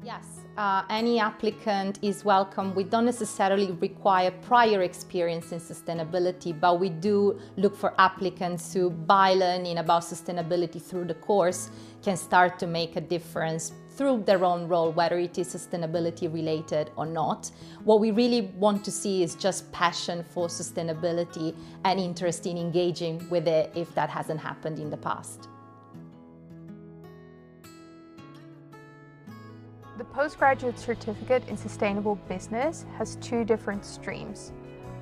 Yes, any applicant is welcome. We don't necessarily require prior experience in sustainability, but we do look for applicants who, by learning about sustainability through the course, can start to make a difference through their own role, whether it is sustainability related or not. What we really want to see is just passion for sustainability and interest in engaging with it if that hasn't happened in the past. The Postgraduate Certificate in Sustainable Business has two different streams,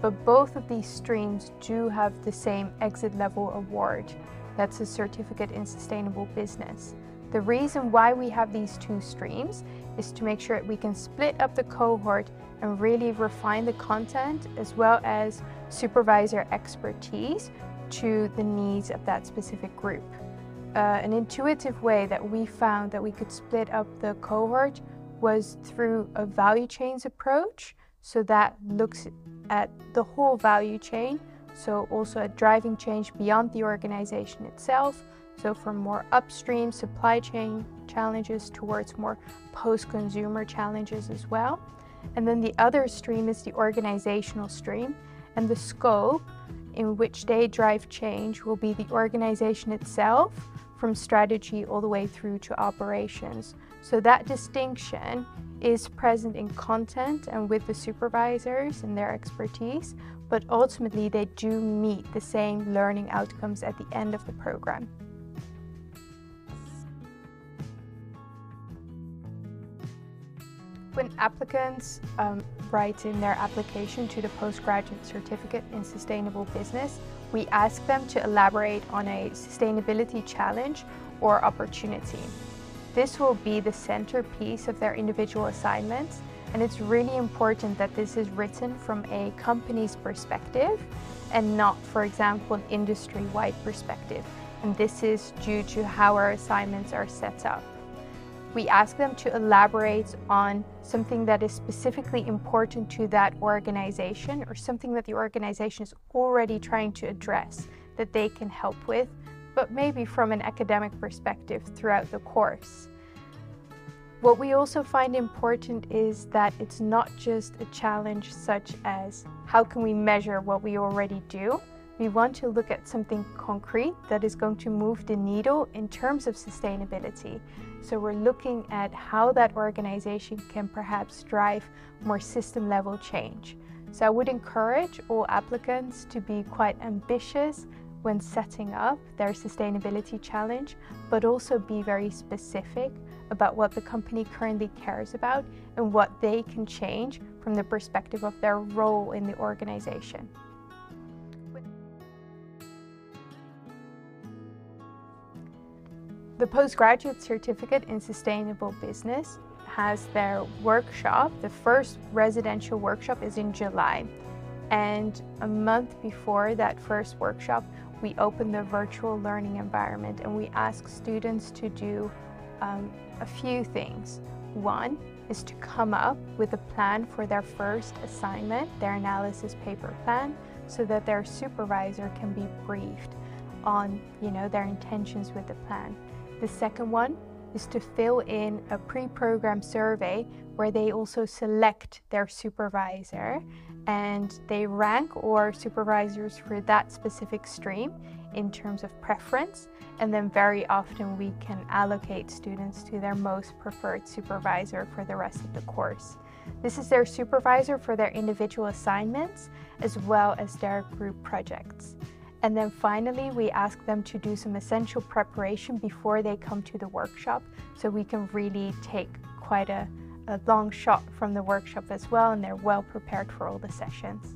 but both of these streams do have the same exit level award. That's a Certificate in Sustainable Business. The reason why we have these two streams is to make sure that we can split up the cohort and really refine the content as well as supervisor expertise to the needs of that specific group. An intuitive way that we found that we could split up the cohort was through a value chains approach. So that looks at the whole value chain. So also at driving change beyond the organization itself. So from more upstream supply chain challenges towards more post-consumer challenges as well. And then the other stream is the organizational stream, and the scope in which they drive change will be the organization itself, from strategy all the way through to operations. So that distinction is present in content and with the supervisors and their expertise, but ultimately they do meet the same learning outcomes at the end of the program. When applicants write in their application to the Postgraduate Certificate in Sustainable Business, we ask them to elaborate on a sustainability challenge or opportunity. This will be the centerpiece of their individual assignments, and it's really important that this is written from a company's perspective and not, for example, an industry-wide perspective. And this is due to how our assignments are set up. We ask them to elaborate on something that is specifically important to that organization or something that the organization is already trying to address that they can help with, but maybe from an academic perspective throughout the course. What we also find important is that it's not just a challenge such as how can we measure what we already do. We want to look at something concrete that is going to move the needle in terms of sustainability. So we're looking at how that organization can perhaps drive more system level change. So I would encourage all applicants to be quite ambitious when setting up their sustainability challenge, but also be very specific about what the company currently cares about and what they can change from the perspective of their role in the organization. The Postgraduate Certificate in Sustainable Business has their workshop. The first residential workshop is in July. And a month before that first workshop, we open the virtual learning environment and we ask students to do a few things. One is to come up with a plan for their first assignment, their analysis paper plan, so that their supervisor can be briefed on, their intentions with the plan. The second one is to fill in a pre-programmed survey where they also select their supervisor and they rank or supervisors for that specific stream in terms of preference, and then very often we can allocate students to their most preferred supervisor for the rest of the course. This is their supervisor for their individual assignments as well as their group projects. And then finally, we ask them to do some essential preparation before they come to the workshop, so we can really take quite a long shot from the workshop as well, and they're well prepared for all the sessions.